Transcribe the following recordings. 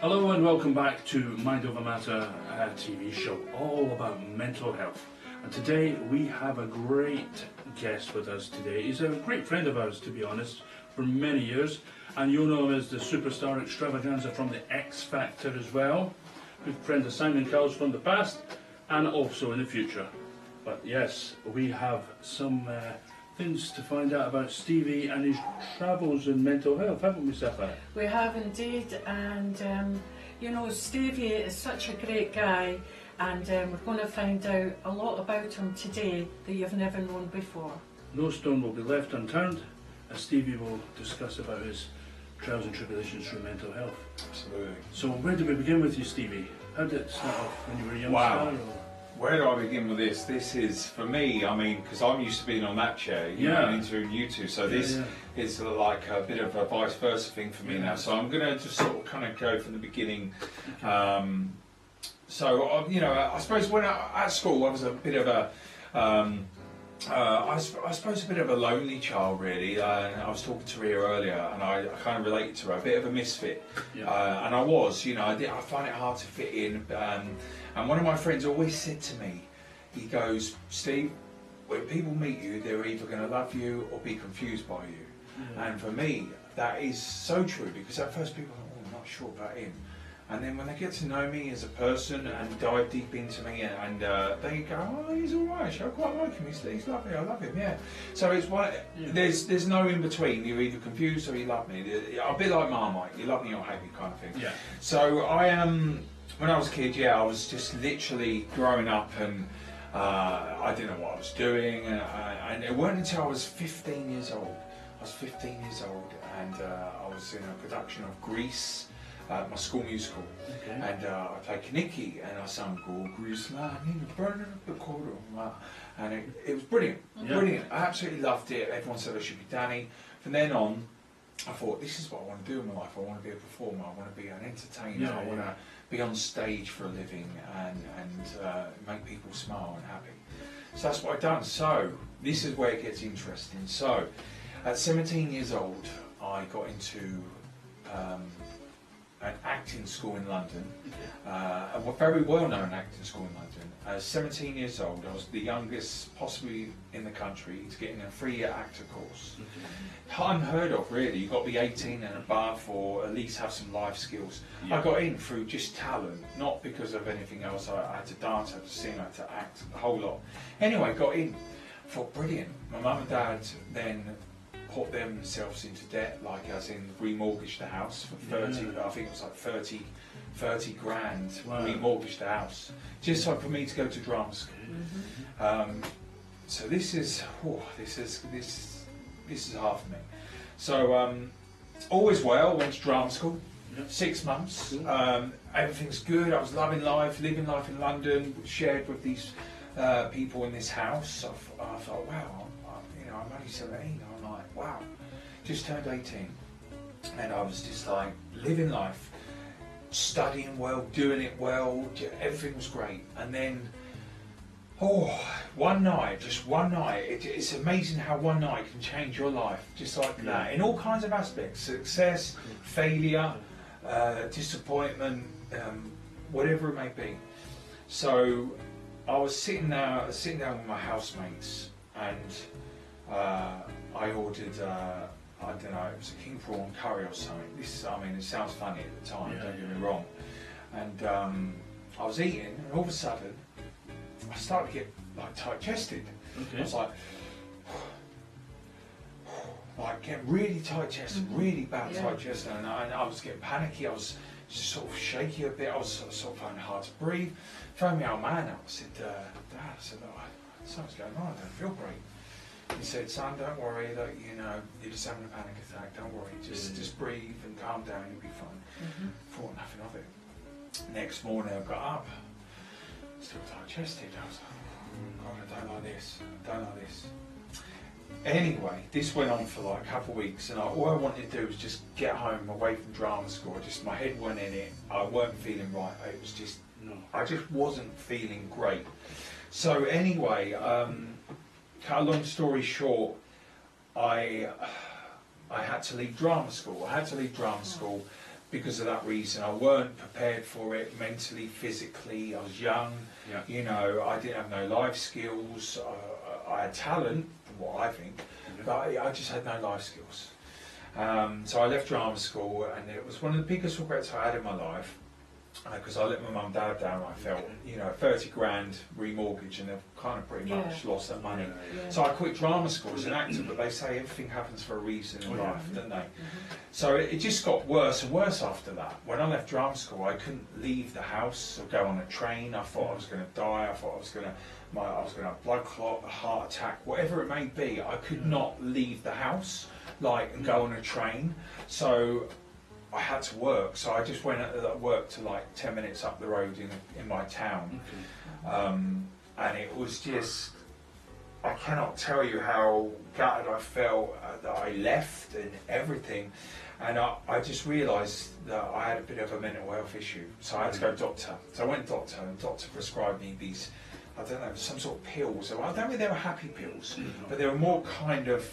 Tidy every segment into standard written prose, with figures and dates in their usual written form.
Hello and welcome back to Mind Over Matter, a TV show all about mental health. And today we have a great guest with us today. He's a great friend of ours, to be honest, for many years. And you'll know him as the superstar extravaganza from the X Factor as well. Good friend of Simon Cowell's from the past and also in the future. But yes, we have some things to find out about Stevie and his travels in mental health, haven't we, Sapphire? We have indeed, and you know, Stevie is such a great guy, and we're going to find out a lot about him today that you've never known before. No stone will be left unturned, as Stevie will discuss about his trials and tribulations through mental health. Absolutely. So where do we begin with you, Stevie? How did it start off when you were a young Wow. star? Or? Where do I begin with this? This is, for me, I mean, because I'm used to being on that chair, you know, and interviewing you two, so this is like a bit of a vice versa thing for me now. So I'm going to just sort of kind of go from the beginning. You know, I suppose when at school I was a bit of a, I suppose a bit of a lonely child, really. I was talking to Rhea earlier, and I kind of related to her, a bit of a misfit. And I was, you know, I find it hard to fit in. And one of my friends always said to me, he goes, Steve, when people meet you, they're either going to love you or be confused by you. And for me, that is so true, because at first people are, oh, I'm not sure about him. And then when they get to know me as a person and dive deep into me, and they go, oh, he's all right, I quite like him, he's lovely, I love him, yeah. So it's one, there's no in between, you're either confused or you love me. A bit like Marmite, you love me or hate me kind of thing. Yeah. So I when I was a kid, I was just literally growing up, and I didn't know what I was doing, and it wasn't until I was 15 years old. I was 15 years old, and I was in a production of Grease, my school musical, and I played Kaniki, and I sung "Go Grease Man in the burning of the courtroom," and it was brilliant, brilliant. I absolutely loved it. Everyone said I should be Danny. From then on, I thought, this is what I want to do in my life. I want to be a performer. I want to be an entertainer. I want to be on stage for a living and make people smile and happy. So that's what I've done. So this is where it gets interesting. So at 17 years old, I got into an acting school in London, a very well-known acting school in London. At 17 years old, I was the youngest possibly in the country to get in a 3-year actor course. Unheard of, really. You've got to be 18 and above, or at least have some life skills. I got in through just talent, not because of anything else. I had to dance, I had to sing, I had to act, a whole lot. Anyway, got in. Thought, brilliant. My mum and dad then put themselves into debt, like as in remortgaged the house for 30, I think it was like 30 grand, remortgaged the house, just so for me to go to drama school. So this is hard for me. So always well, went to drama school, 6 months, everything's good, I was loving life, living life in London, shared with these people in this house. I thought, wow, I'm only 17, I'm like, wow, just turned 18, and I was just like, living life, studying well, doing it well, everything was great. And then, one night, it's amazing how one night can change your life, just like that, in all kinds of aspects, success, failure, disappointment, whatever it may be. So I was sitting down with my housemates, and I ordered, I don't know, it was a king prawn curry or something. It sounds funny at the time, don't get me wrong. And I was eating, and all of a sudden, I started to get like tight-chested. I was like getting really tight-chested, really bad tight-chested, and I was getting panicky. I was just sort of shaky a bit. I was sort of finding it hard to breathe. Phoned my old man up. I said, Dad, look, something's going on. I don't feel great. He said, son, don't worry, that you're just having a panic attack, don't worry, just breathe and calm down, you'll be fine. Thought nothing of it. Next morning I got up, still tight-chested. I was like, oh God, I don't like this. Anyway, this went on for like a couple of weeks, and all I wanted to do was just get home away from drama school. My head went in it, I weren't feeling right, I just wasn't feeling great. So anyway, cut a long story short, I had to leave drama school. because of that reason. I weren't prepared for it mentally, physically. I was young, you know, I didn't have no life skills. I had talent, from what I think, but I just had no life skills. So I left drama school, and it was one of the biggest regrets I had in my life, because I let my mum and dad down. I felt, you know, 30 grand remortgage, and they've kind of pretty much lost their money. So I quit drama school as an actor, but they say everything happens for a reason in life, don't they? So it just got worse and worse after that. When I left drama school, I couldn't leave the house or go on a train. I thought I was going to die. I thought I was going to have a blood clot, a heart attack, whatever it may be. I could not leave the house, like, and go on a train. So I had to work, so I just went at work to like 10 minutes up the road in my town, and it was just, I cannot tell you how gutted I felt that I left and everything, and I just realised that I had a bit of a mental health issue, so I had to go to doctor. So I went to doctor, and the doctor prescribed me these, I don't know, some sort of pills. I don't think they were happy pills, but they were more kind of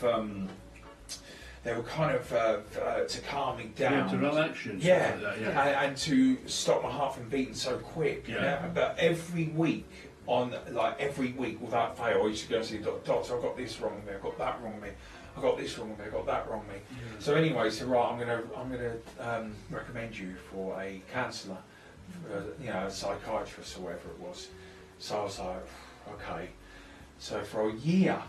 to calm me down. To relax you. Yeah, Like that, and to stop my heart from beating so quick. But every week, without fail, I used to go and see doctor. I've got this wrong with me. I've got that wrong with me. I've got this wrong with me. I've got that wrong with me. So anyway, so right, I'm gonna recommend you for a counsellor, you know, a psychiatrist or whatever it was. So I was like, okay. So for a year,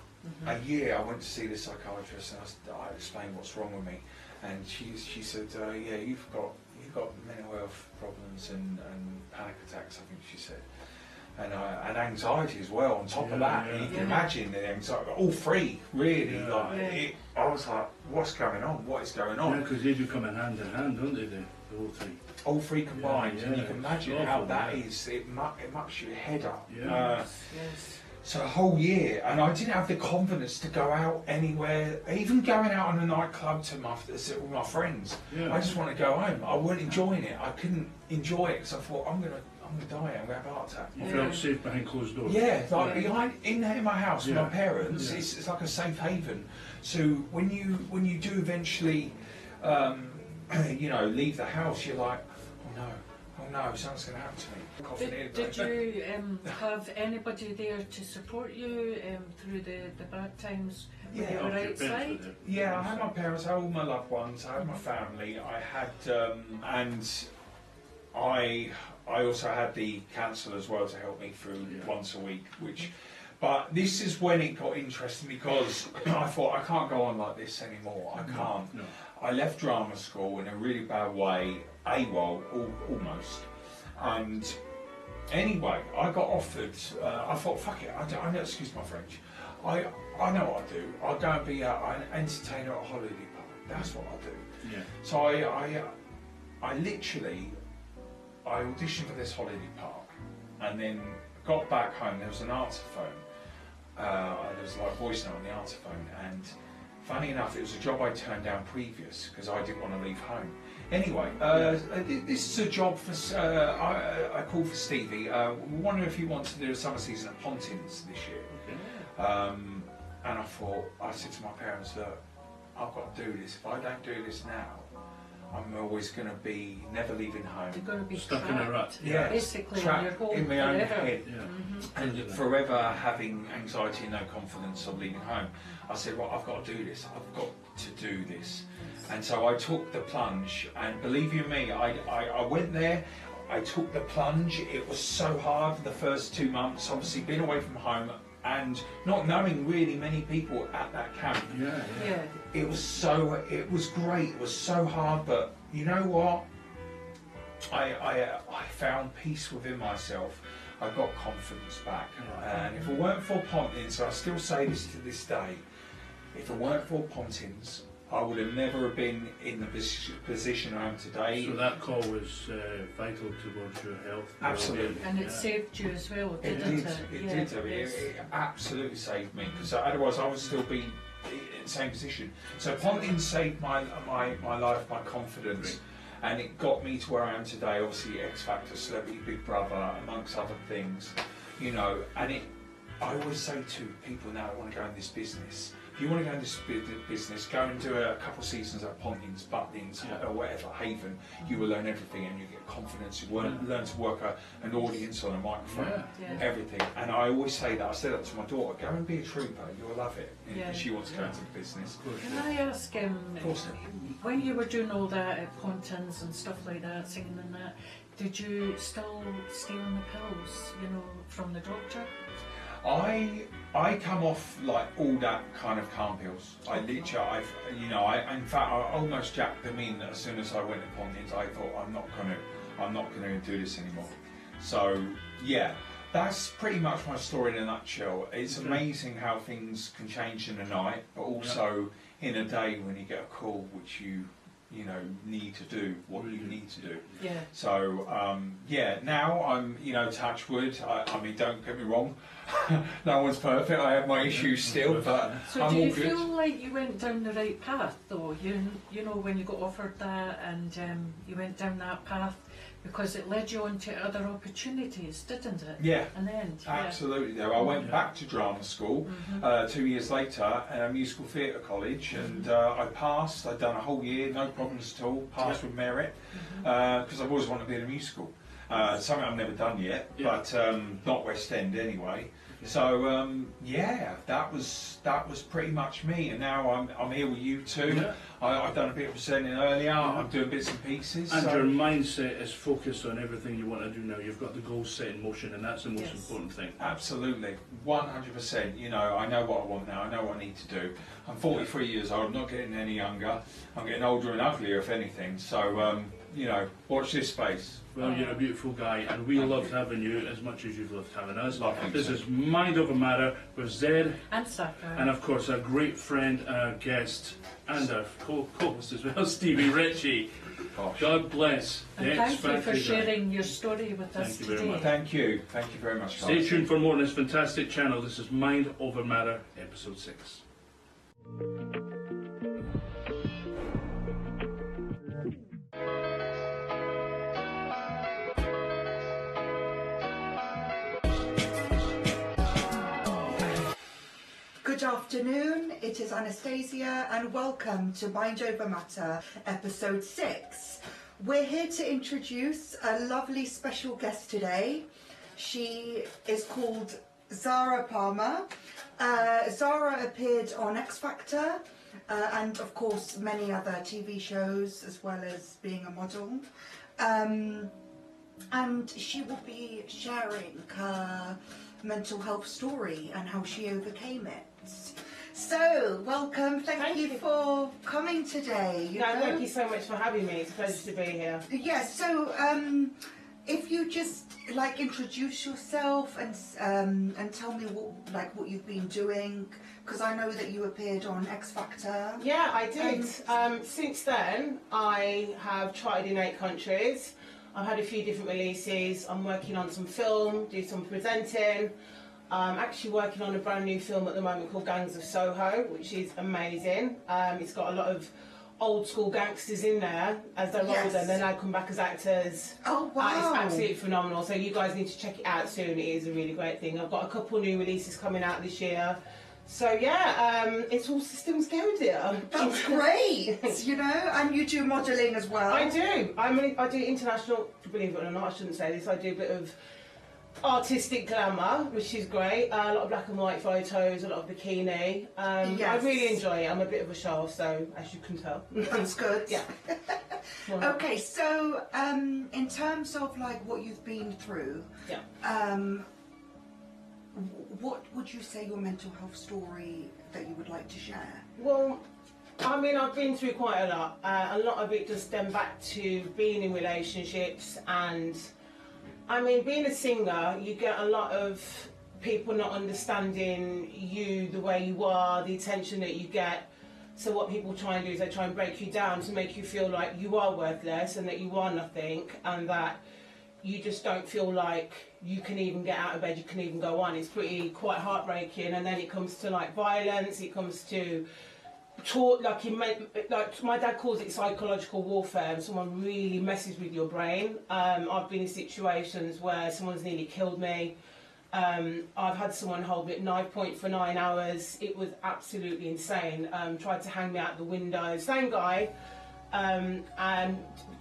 I went to see the psychiatrist, and I explained what's wrong with me, and she said, yeah, you've got mental health problems and panic attacks, I think she said, and anxiety as well on top of that. And you can imagine the anxiety, all three really. I was like, what's going on? What is going on? Yeah, because they do come in hand, don't they? The all three. All three combined, and you can imagine how that is. It mucks your head up. So a whole year, and I didn't have the confidence to go out anywhere, even going out on a nightclub to sit with my friends. I just want to go home. I wasn't enjoying it. I couldn't enjoy it because I thought, I'm gonna die. I'm gonna have a heart attack. You felt safe behind closed doors. Behind in my house with my parents, it's like a safe haven. So when you do eventually, you know, leave the house, you're like, oh no, something's going to happen to me. Did you have anybody there to support you through the bad times when you were outside? Yeah, I had my parents, I had all my loved ones, I had my family, I had, and I also had the counsellor as well to help me through once a week, but this is when it got interesting, because I thought, I can't go on like this anymore, I can't. I left drama school in a really bad way, AWOL, almost. And anyway, I got offered, I thought, fuck it, I know, excuse my French, I know what I do. I'll go and be an entertainer at a holiday park. That's what I do. So I literally, I auditioned for this holiday park, and then got back home, there was an answer phone. There was like a voice note on the answer phone, and funny enough, it was a job I turned down previous because I didn't want to leave home. Anyway, this is a job for, I called for Stevie. Wondering if he wants to do a summer season at Pontins this year. And I thought, I said to my parents, look, I've got to do this. If I don't do this now, I'm always going to be never leaving home. You're going to be stuck in a rut. Basically, trapped in my own head, and forever having anxiety and no confidence of leaving home. I said, well, I've got to do this. I've got to do this. And so I took the plunge, and believe you me, I went there. I took the plunge. It was so hard for the first 2 months. Obviously, being away from home and not knowing really many people at that camp. It was great. It was so hard, but you know what? I found peace within myself. I got confidence back. And if it weren't for Pontins, I still say this to this day, if it weren't for Pontins, I would have never been in the position I am today. So that call was vital towards your health. Absolutely. And it saved you as well, didn't it? It did. It absolutely saved me, because otherwise I would still be in the same position. So Pontins saved my life, my confidence, and it got me to where I am today. Obviously, X Factor, Celebrity Big Brother, amongst other things, you know. And I always say to people now that want to go in this business, if you want to go into this business, go and do a couple of seasons at Pontins, Butlins, or whatever, Haven. You will learn everything, and you get confidence. You learn to work an audience on a microphone, everything. And I always say that. I said that to my daughter. Go and be a trooper. You'll love it. If she wants to go into the business. Can I ask, when you were doing all that at Pontins and stuff like that, singing and that, did you still stay on the pills, you know, from the doctor? I come off like all that kind of calm pills. I literally, in fact, I almost jacked them in as soon as I went to Pontins. I thought I'm not gonna do this anymore. So yeah, that's pretty much my story in a nutshell. It's amazing how things can change in a night, but also in a day when you get a call which you need to do what you need to do. Yeah. So now I'm, touch wood. I mean, don't get me wrong, no one's perfect. I have my issues still, but so I'm do all you good. feel like you went down the right path, though? You know, when you got offered that and you went down that path, because it led you on to other opportunities, didn't it? Yeah. In the end. Absolutely. I went back to drama school 2 years later at a musical theatre college, and I passed. I'd done a whole year, no problems at all, passed with merit, because I've always wanted to be in a musical. Something I've never done yet, but not West End anyway. So that was pretty much me, and now I'm here with you two. I've done a bit of presenting earlier. I'm doing bits and pieces. And your mindset is focused on everything you want to do now. You've got the goals set in motion, and that's the most important thing. Absolutely, 100%. You know, I know what I want now. I know what I need to do. I'm 43 years old. I'm not getting any younger. I'm getting older and uglier, if anything. So watch this space. Well, you're a beautiful guy, and we loved having you as much as you've loved having us. Lovely. This is Mind Over Matter with Zed, And Saka. and of course our great friend and our guest, and our co-host as well, Stevie Ritchie. Gosh. God bless. And thank you for sharing your story with us Thank you very today. much. Thank you very much. Stay guys. tuned for more on this fantastic channel. This is Mind Over Matter, episode 6. Good afternoon, it is Anastasia and welcome to Mind Over Matter, episode 6. We're here to introduce a lovely special guest today. She is called Zara Palmer. Zara appeared on X Factor and of course many other TV shows, as well as being a model. And she will be sharing her mental health story and how she overcame it. So, welcome. Thank you for coming today. Thank you so much for having me. It's a pleasure to be here. Yes. So, if you just introduce yourself and tell me what you've been doing, because I know that you appeared on X Factor. Yeah, I did. Since then, I have tried in 8 countries. I've had a few different releases. I'm working on some film, do some presenting. I'm actually working on a brand new film at the moment called Gangs of Soho, which is amazing. It's got a lot of old school gangsters in there as they're older, and then they come back as actors. Oh wow! It's absolutely phenomenal. So you guys need to check it out soon. It is a really great thing. I've got a couple new releases coming out this year. So yeah, it's all systems go, dear. That's great. And you do modelling as well. I do. I do international. Believe it or not, I shouldn't say this. I do a bit of artistic glamour, which is great. A lot of black and white photos, a lot of bikini. I really enjoy it. I'm a bit of a show, so as you can tell. That's good. Yeah. Okay, so in terms of what you've been through, what would you say your mental health story that you would like to share? Well, I've been through quite a lot. A lot of it does stem back to being in relationships, and being a singer, you get a lot of people not understanding you the way you are, the attention that you get. So what people try and do is they try and break you down to make you feel like you are worthless and that you are nothing, and that you just don't feel like you can even get out of bed, you can even go on. It's quite heartbreaking. And then it comes to violence, it comes to talk, my dad calls it psychological warfare, and someone really messes with your brain. I've been in situations where someone's nearly killed me. I've had someone hold me at knife point for 9 hours. It was absolutely insane. Tried to hang me out the window. Same guy. And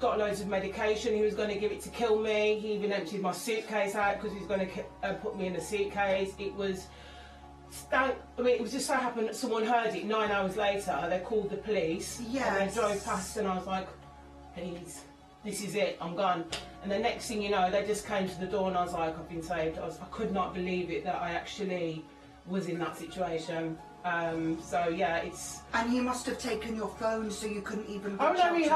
got loads of medication. He was going to give it to kill me. He even emptied my suitcase out because he was going to put me in a suitcase. It was it was just so happened that someone heard it 9 hours later. They called the police. Yes. And they drove past, and I was like, please, this is it, I'm gone. And the next thing you know, they just came to the door, and I was like, I've been saved. I could not believe it that I actually was in that situation. So yeah, it's. And he must have taken your phone, so you couldn't even. Oh no, he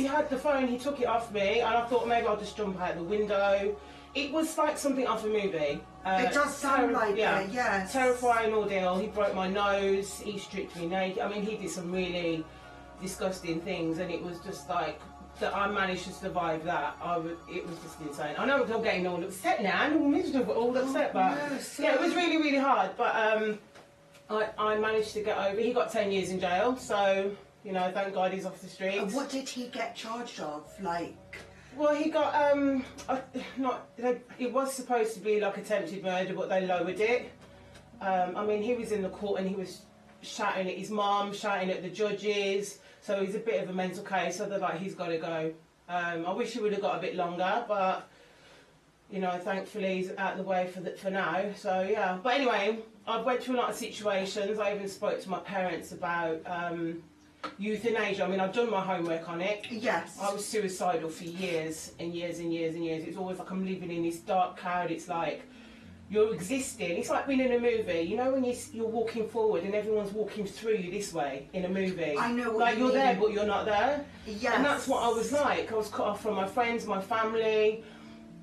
had the phone. He took it off me, and I thought maybe I'll just jump out the window. It was like something off a movie. It does sound like it, yes. Terrifying ordeal. He broke my nose. He stripped me naked. I mean, he did some really disgusting things, and it was just like that. I managed to survive that. It was just insane. I know I'm getting all upset now, and all miserable, all upset, but yeah, it was really, really hard. But I managed to get over. He got 10 years in jail, so you know, thank God he's off the streets. What did he get charged of? Like. Well, he got it was supposed to be like attempted murder, but they lowered it. I mean, he was in the court and he was shouting at his mum, shouting at the judges. So he's a bit of a mental case. So they're like, he's got to go. I wish he would have got a bit longer, but you know, thankfully he's out of the way for now. So yeah. But anyway, I've went through a lot of situations. I even spoke to my parents about. Euthanasia. I mean, I've done my homework on it. Yes. I was suicidal for years and years and years and years. It's always like I'm living in this dark cloud. It's like you're existing. It's like being in a movie. You know when you're walking forward and everyone's walking through you this way in a movie. I know what like you you're mean. there, but you're not there. Yes. And that's what I was like. I was cut off from my friends, my family.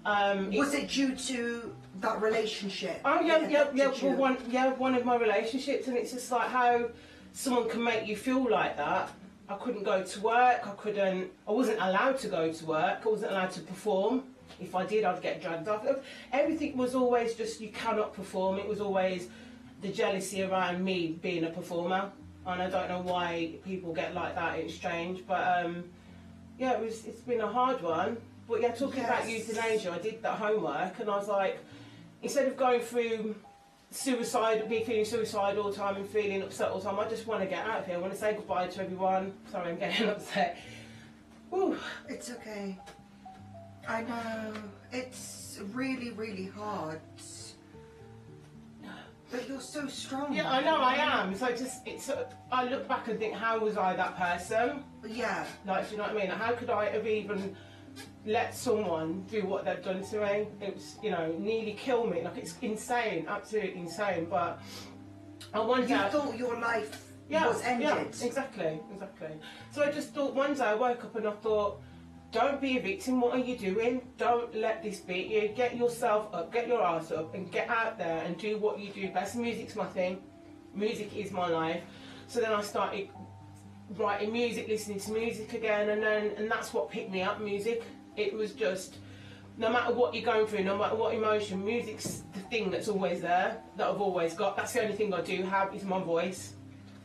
Was it due to that relationship? Oh yeah. One of my relationships, and it's just like how. Someone can make you feel like that. I couldn't go to work, I wasn't allowed to go to work, I wasn't allowed to perform. If I did, I'd get dragged off. Everything was always just, you cannot perform. It was always the jealousy around me being a performer. And I don't know why people get like that, it's strange. But yeah, it's been a hard one. But yeah, talking about euthanasia, I did that homework and I was like, instead of going through me feeling suicidal all the time and feeling upset all the time, I just want to get out of here. I want to say goodbye to everyone. Sorry, I'm getting upset. Whew. It's okay. I know. It's really, really hard. But you're so strong. Yeah, I know I am. So I look back and think, how was I that person? Yeah. Like, do you know what I mean? How could I have even let someone do what they've done to me? It was, you know, nearly kill me. Like, it's insane, absolutely insane. But I wonder. You thought your life was ended. Yeah, exactly. So I just thought one day I woke up and I thought, don't be a victim. What are you doing? Don't let this beat you. Get yourself up, get your ass up, and get out there and do what you do best. Music's my thing. Music is my life. So then I started writing music, listening to music again, and that's what picked me up. Music. It was just, no matter what you're going through, no matter what emotion, music's the thing that's always there, that I've always got. That's the only thing I do have is my voice.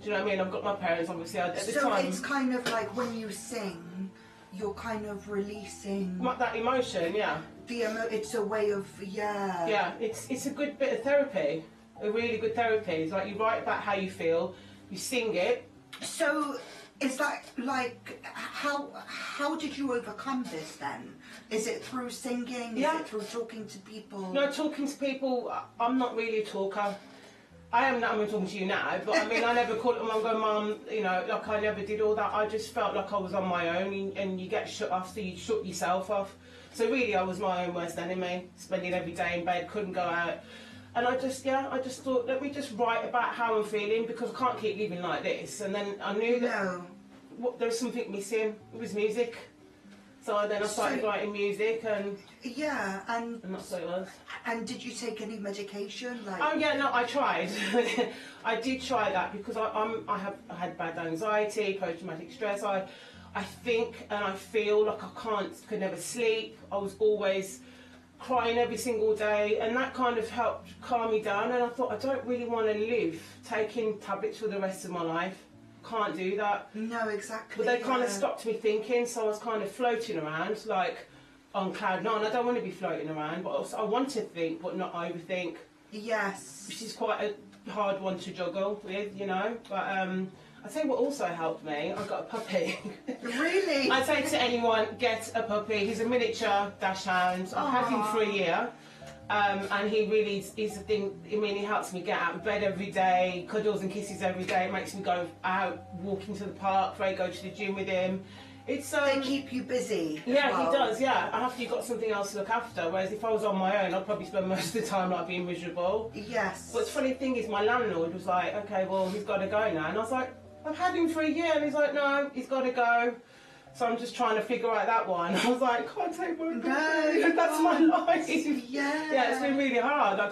Do you know what I mean? I've got my parents, obviously. At the so time, it's kind of like when you sing, you're kind of releasing that emotion, yeah. It's a way of, Yeah, it's a good bit of therapy, a really good therapy. It's like you write about how you feel, you sing it. So is that like, how did you overcome this then? Is it through singing? Is it through talking to people? No, talking to people, I'm not really a talker. I am talking to you now, but I mean, I never called them and go, Mum, you know, like I never did all that. I just felt like I was on my own, and you get shut off, so you shut yourself off. So really, I was my own worst enemy, spending every day in bed, couldn't go out. And I just thought, let me just write about how I'm feeling, because I can't keep living like this. And then I knew that there's something missing. It was music. So then I started writing music, and and that's what it was. And did you take any medication? Like? Oh yeah, no, I tried. I did try that because I had bad anxiety, post-traumatic stress. I think and I feel like I could never sleep. I was always crying every single day, and that kind of helped calm me down. And I thought, I don't really want to live taking tablets for the rest of my life. Can't do that. No, exactly. But they kind of stopped me thinking, so I was kind of floating around like, on cloud nine. I don't want to be floating around, but also I want to think, but not overthink. Yes. Which is quite a hard one to juggle with, you know. But I tell you what also helped me. I got a puppy. Really? I say to anyone, get a puppy. He's a miniature dachshund. I've had him for a year. And he really is the thing. I mean, he helps me get out of bed every day, cuddles and kisses every day. It makes me go out, walking to the park, I go to the gym with him. It's they keep you busy. Yeah, well. he does. Yeah, after you've got something else to look after. Whereas if I was on my own, I'd probably spend most of the time like being miserable. Yes. But the funny thing is, my landlord was like, "Okay, well, he's got to go now," and I was like, "I've had him for a year," and he's like, "No, he's got to go." So I'm just trying to figure out that one. I was like, can't take my puppy. That's my life. Yeah. Yeah, it's been really hard. Like,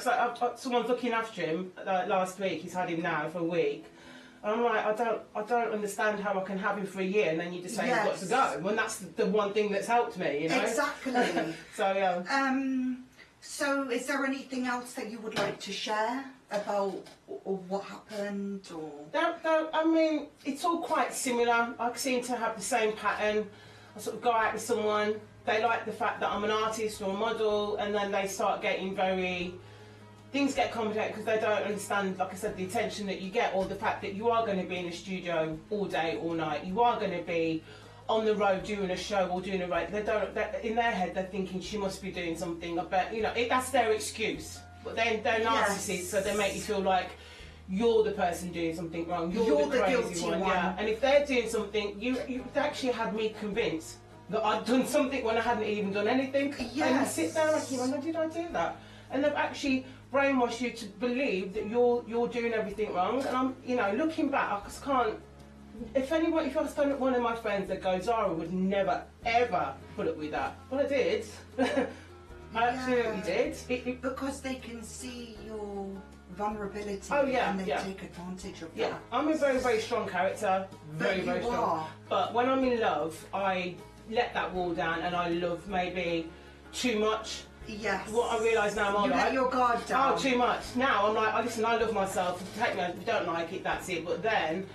someone's looking after him. Last week, he's had him now for a week. And I'm like, I don't understand how I can have him for a year and then you just say he's got to go. When that's the one thing that's helped me, you know. Exactly. So yeah. So is there anything else that you would like to share about or what happened or? No, I mean, it's all quite similar. I seem to have the same pattern. I sort of go out with someone, they like the fact that I'm an artist or a model, and then they start getting things get complicated because they don't understand, like I said, the attention that you get, or the fact that you are going to be in a studio all day, all night. You are going to be on the road doing a show or doing a rate. In their head, they're thinking she must be doing something. I bet, you know, that's their excuse. But they're narcissists, so they make you feel like you're the person doing something wrong. You're the crazy one. Yeah. And if they're doing something, you actually had me convinced that I'd done something when I hadn't even done anything. Yes. And you sit there and you wonder, did I do that? And they've actually brainwashed you to believe that you're doing everything wrong. And I'm, you know, looking back, I just can't. If I was one of my friends that goes, Zara would never ever put up with that. Well, I did. I absolutely did. Because they can see your vulnerability. Oh, yeah, and they yeah. take advantage of Yeah, that. I'm a very, very strong character. Very, very strong. Are. But when I'm in love, I let that wall down and I love maybe too much. Yes. What I realise now, I'm you like, let your guard down. oh, too much. Now I'm like, listen, I love myself. Take me, if you don't like it, that's it. But then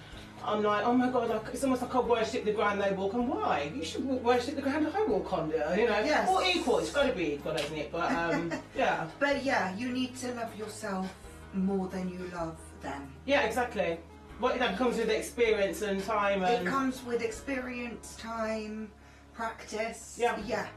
I'm like, oh my God, it's almost like I worship the ground they walk on. Why? You should worship the ground I walk on, you know? Yes. Or equal. It's got to be equal, isn't it? But yeah. But yeah, you need to love yourself more than you love them. Yeah, exactly. But that comes with experience and time. And it comes with experience, time, practice. Yeah. Yeah.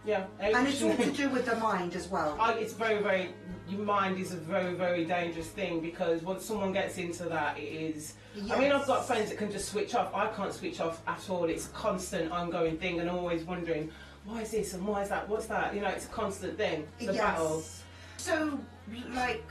Yeah. And it's all to do with the mind as well. It's very, very, your mind is a very, very dangerous thing, because once someone gets into that, it is, Yes. I mean, I've got friends that can just switch off. I can't switch off at all. It's a constant, ongoing thing, and I'm always wondering, why is this and why is that? What's that? You know, it's a constant thing. It's a battle. So, like,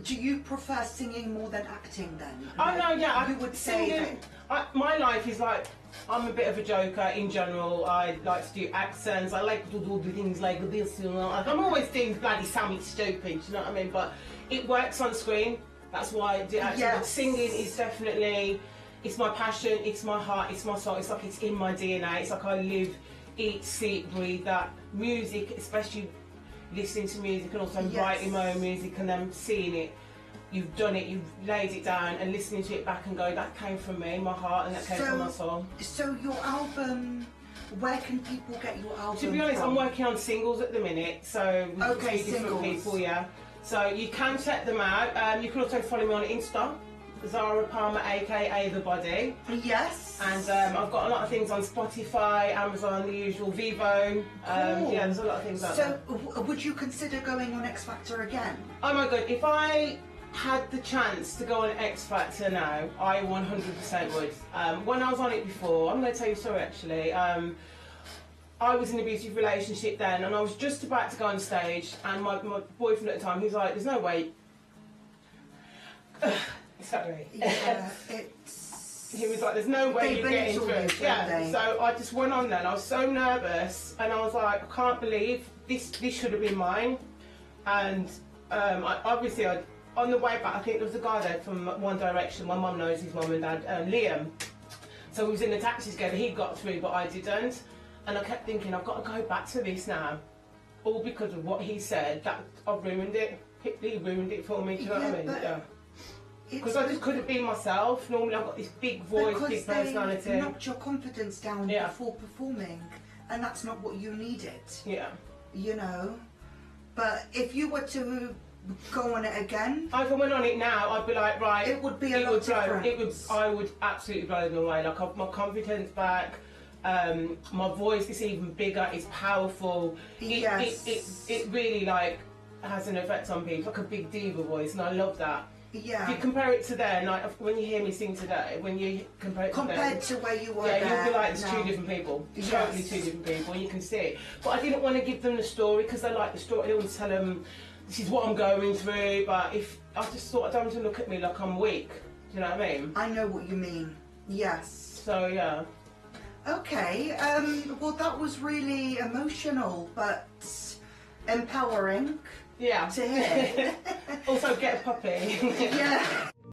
do you prefer singing more than acting then? Oh, no, yeah. You would say that. My life is like, I'm a bit of a joker in general. I like to do accents. I like to do things like this, you know. I'm always doing bloody something stupid, you know what I mean? But it works on screen. That's why I do acting. Yes. But singing is definitely, it's my passion, it's my heart, it's my soul. It's like it's in my DNA. It's like I live, eat, sleep, breathe that. Music, especially listening to music and also writing my own music and then seeing it. You've done it, you've laid it down, and listening to it back and go, that came from me, my heart, and that came from my soul. So your album, where can people get your album To be honest, from? I'm working on singles at the minute, so with a few different singles. people, yeah. So you can check them out. You can also follow me on Insta, Zara Palmer, aka The Body. Yes. And I've got a lot of things on Spotify, Amazon, the usual, Vivo. Cool. Yeah, there's a lot of things out there. So would you consider going on X Factor again? Oh my God, if I had the chance to go on X Factor now, I 100% would. When I was on it before, I'm going to tell you a story actually. I was in an abusive relationship then, and I was just about to go on stage, and my boyfriend at the time, he's like, there's no way. Sorry. Yeah, it's... He was like, there's no way They you're getting belittle through. you, Yeah, don't they? so I just went on then. I was so nervous, and I was like, I can't believe this should have been mine. And obviously, on the way back, I think there was a guy there from One Direction. My mum knows his mum and dad, Liam. So we was in the taxi together. He got through, but I didn't. And I kept thinking, I've got to go back to this now, all because of what he said. That I've ruined it. He ruined it for me. Do you know what I mean? Yeah. Because I just couldn't be myself. Normally I've got this big voice, big personality. Because they knocked your confidence down before performing, and that's not what you needed. Yeah. You know, but if you were to go on it again, if I went on it now, I'd be like, right, it would be a lot different. I would absolutely blow them away. Like, I've my confidence back. My voice is even bigger. It's powerful. It really like has an effect on people. Like a big diva voice, and I love that. Yeah. If you compare it to then, like when you hear me sing today, when you compare it compared to to where you were, you'll be like, it's two different people. Totally two different people. You can see it. But I didn't want to give them the story because they like the story. I didn't want to tell them this is what I'm going through. But if I just thought I don't want them to look at me like I'm weak. Do you know what I mean? I know what you mean. Yes. So yeah. Okay. Well, that was really emotional, but empowering. Yeah. To hear. Also, get a puppy. Yeah.